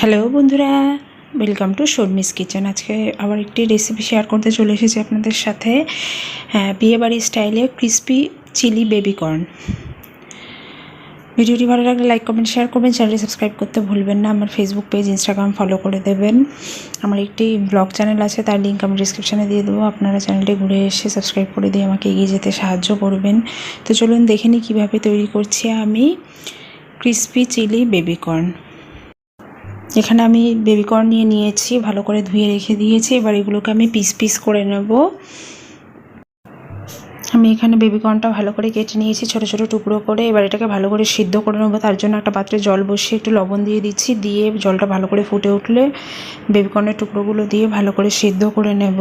Hello বন্ধুরা, welcome to Sharmi's kitchen. আজকে আবার একটি রেসিপি শেয়ার করতে চলে এসেছি আপনাদের সাথে। বিয়েবাড়ির স্টাইলে ক্রিস্পি চিলি বেবি কর্ন। ভিডিওটি ভালো লাগলে লাইক কমেন্ট শেয়ার করবেন, চ্যানেলটি সাবস্ক্রাইব করতে ভুলবেন না। আমার ফেসবুক পেজ ইনস্টাগ্রাম ফলো করে দেবেন। আমার একটি ব্লগ চ্যানেল আছে, তার লিঙ্ক আমি ডিসক্রিপশানে দিয়ে দেবো। আপনারা চ্যানেলটি ঘুরে এসে সাবস্ক্রাইব করে দিয়ে আমাকে এগিয়ে যেতে সাহায্য করবেন। তো চলুন দেখে নিই কীভাবে তৈরি করছি আমি ক্রিস্পি চিলি বেবি কর্ন। এখানে আমি বেবিকর্ন নিয়েছি, ভালো করে ধুয়ে রেখে দিয়েছি। এবার এগুলোকে আমি পিস পিস করে নেব। আমি এখানে বেবিকর্নটা ভালো করে কেটে নিয়েছি ছোট ছোট টুকরো করে। এবার এটাকে ভালো করে সিদ্ধ করে নেব। তার জন্য একটা পাত্রে জল বসিয়ে একটু লবণ দিয়ে দিচ্ছি। দিয়ে জলটা ভালো করে ফুটে উঠলে বেবিকর্নের টুকরোগুলো দিয়ে ভালো করে সিদ্ধ করে নেব।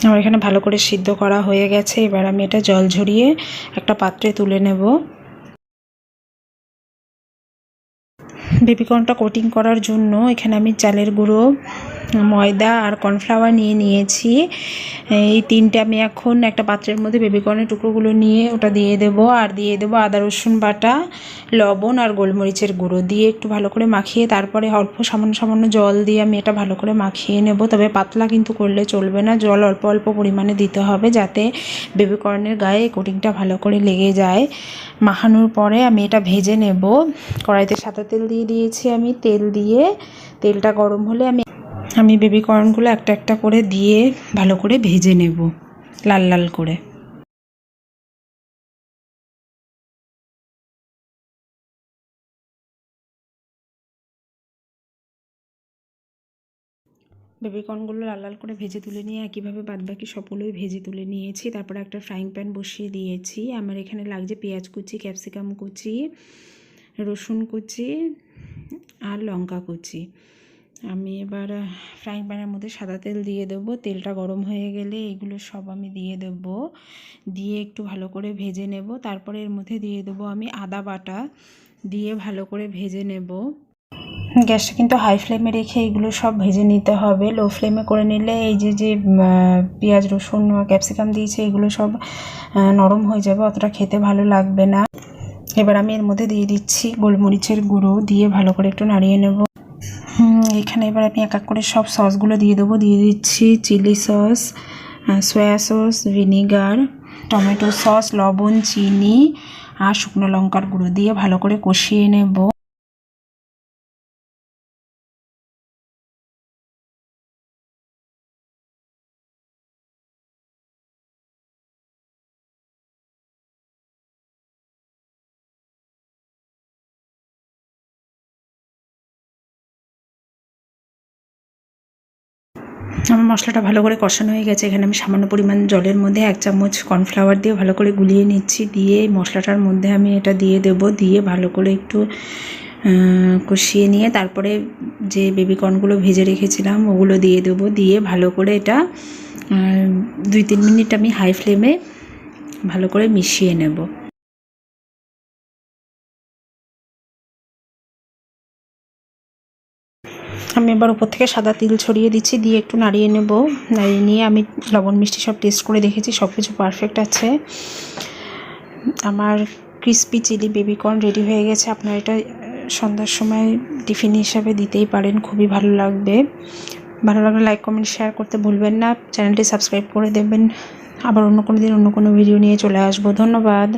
আমার এখানে ভালো করে সিদ্ধ করা হয়ে গেছে। এবার আমি এটা জল ঝরিয়ে একটা পাত্রে তুলে নেব। বেবিকর্নটা কোটিং করার জন্য এখানে আমি চালের গুঁড়ো, ময়দা আর কর্নফ্লাওয়ার নিয়েছি। এই তিনটে আমি এখন একটা পাত্রের মধ্যে বেবিকর্নের টুকরোগুলো নিয়ে ওটা দিয়ে দেবো। আর দিয়ে দেবো আদা রসুন বাটা, লবণ আর গোলমরিচের গুঁড়ো দিয়ে একটু ভালো করে মাখিয়ে তারপরে অল্প সামান্য জল দিয়ে আমি এটা ভালো করে মাখিয়ে নেব। তবে পাতলা কিন্তু করলে চলবে না, জল অল্প অল্প পরিমাণে দিতে হবে যাতে বেবিকর্নের গায়ে কোটিংটা ভালো করে লেগে যায়। মাখানোর পরে আমি এটা ভেজে নেব। কড়াইতে সাদা তেল দিয়ে দিয়েছি আমি। তেলটা গরম হলে আমি বেবিকর্নগুলো একটা একটা করে দিয়ে ভালো করে ভেজে নেব লাল লাল করে। বেবিকর্নগুলো লাল লাল করে ভেজে তুলে নিয়ে একইভাবে বাদবাকি সবগুলোই ভেজে তুলে নিয়েছি। তারপরে একটা ফ্রাইং প্যান বসিয়ে দিয়েছি। আমার এখানে লাগছে পেঁয়াজ কুচি, ক্যাপসিকাম কুচি, রসুন কুচি আর লঙ্কা কুচি। আমি এবার ফ্রাইং প্যানের মধ্যে সাদা তেল দিয়ে দেবো। তেলটা গরম হয়ে গেলে এগুলো সব আমি দিয়ে দেবো। দিয়ে একটু ভালো করে ভেজে নেব। তারপরে এর মধ্যে দিয়ে দেবো আমি আদা বাটা, দিয়ে ভালো করে ভেজে নেব। গ্যাসটা কিন্তু হাই ফ্লেমে রেখে এগুলো সব ভেজে নিতে হবে। লো ফ্লেমে করে নিলে এই যে পেঁয়াজ রসুন ক্যাপসিকাম দিয়েছে এগুলো সব নরম হয়ে যাবে, অতটা খেতে ভালো লাগবে না। এবার আমি এর মধ্যে দিয়ে দিচ্ছি গোলমরিচের গুঁড়ো, দিয়ে ভালো করে একটু নাড়িয়ে নেব। এখানে এবার আমি এক এক করে সব সসগুলো দিয়ে দেবো। দিয়ে দিচ্ছি chilli sauce, soya sauce, vinegar, tomato sauce, লবণ, চিনি আর শুকনো লঙ্কার গুঁড়ো দিয়ে ভালো করে কষিয়ে নেব। আমার মশলাটা ভালো করে কষানো হয়ে গেছে। এখানে আমি সামান্য পরিমাণ জলের মধ্যে 1 চামচ কর্নফ্লাওয়ার দিয়ে ভালো করে গুলিয়ে নিচ্ছি। দিয়ে মশলাটার মধ্যে আমি এটা দিয়ে দেব। দিয়ে ভালো করে একটু কষিয়ে নিয়ে তারপরে যে বেবিকর্নগুলো ভেজে রেখেছিলাম ওগুলো দিয়ে দেবো। দিয়ে ভালো করে এটা 2-3 মিনিট আমি হাই ফ্লেমে ভালো করে মিশিয়ে নেব। আমি এবার উপর থেকে সাদা তিল ছড়িয়ে দিচ্ছি। দিয়ে একটু নাড়িয়ে নেব। নাড়িয়ে নিয়ে আমি লবণ মিষ্টি সব টেস্ট করে দেখেছি, সব কিছু পারফেক্ট আছে। আমার ক্রিস্পি চিলি বেবিকর্ন রেডি হয়ে গেছে। আপনারা এটা সন্ধ্যার সময় টিফিন হিসাবে দিতেই পারেন, খুবই ভালো লাগবে। ভালো লাগলে লাইক কমেন্ট শেয়ার করতে ভুলবেন না। চ্যানেলটি সাবস্ক্রাইব করে দেবেন। আবার অন্য কোনো দিন অন্য কোনো ভিডিও নিয়ে চলে আসবো। ধন্যবাদ।